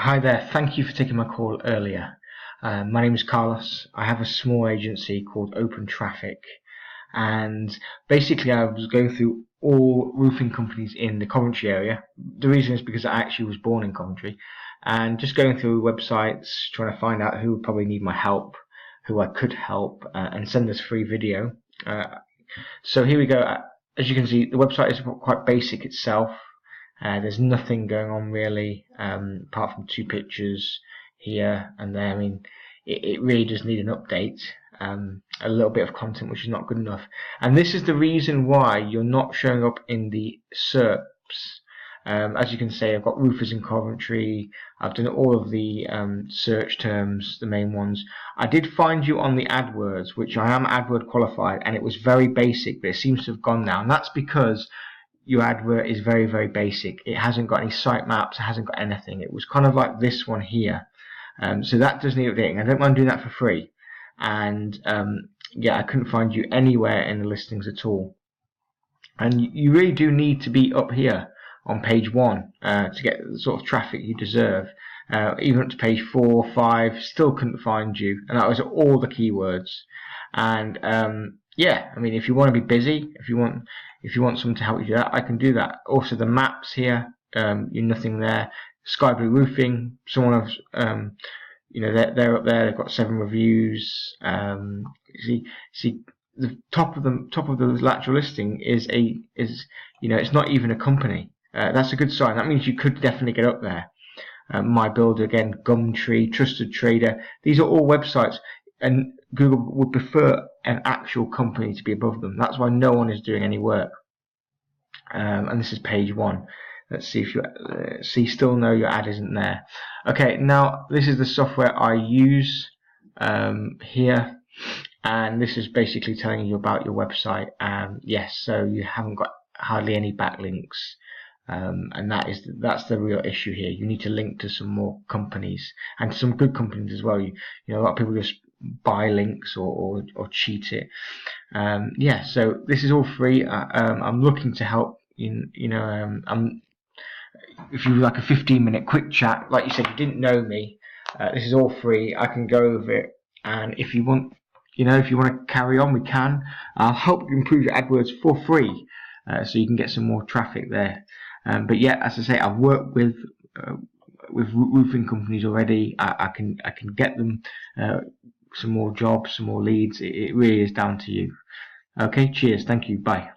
Hi there, thank you for taking my call earlier. My name is Carlos. I have a small agency called Open Traffic, and basically I was going through all roofing companies in the Coventry area. The reason is because I actually was born in Coventry, and just going through websites trying to find out who would probably need my help, who I could help, and send this free video. So here we go. As you can see, the website is quite basic itself. There's nothing going on really, apart from two pictures here and there. I mean, it really does need an update, a little bit of content which is not good enough. And this is the reason why you're not showing up in the SERPs. As you can see, I've got roofers in Coventry. I've done all of the search terms, the main ones. I did find you on the AdWords, which I am AdWord qualified, and it was very basic, but it seems to have gone now. And that's because your advert is very, very basic. It hasn't got any sitemaps, it hasn't got anything. It was kind of like this one here. So that does need updating. I don't mind doing that for free. And yeah, I couldn't find you anywhere in the listings at all. And you really do need to be up here on page 1 to get the sort of traffic you deserve. Even up to page 4, 5, still couldn't find you. And that was all the keywords. And yeah, I mean, if you want to be busy, if you want someone to help you do that, I can do that. Also, the maps here, you're nothing there. Sky Blue Roofing, someone else, you know, they're up there. They've got 7 reviews. See, the top of the actual listing is you know, it's not even a company. That's a good sign. That means you could definitely get up there. My Builder again, Gumtree, Trusted Trader. These are all websites, and Google would prefer an actual company to be above them. That's why no one is doing any work. And this is page 1. Let's see if you see. Still no, your ad isn't there. Okay, now this is the software I use here, and this is basically telling you about your website. Yes, so you haven't got hardly any backlinks. And that's the real issue here. You need to link to some more companies, and some good companies as well. You know, a lot of people just buy links or cheat it. Yeah, so this is all free. I'm looking to help. You know, if you like a 15-minute quick chat, like you said, you didn't know me. This is all free. I can go over it, and if you want, you know, if you want to carry on, we can. I'll help you improve your AdWords for free, so you can get some more traffic there. But yeah, as I say, I've worked with roofing companies already. I can get them some more jobs, some more leads. It really is down to you. Okay, cheers. Thank you. Bye.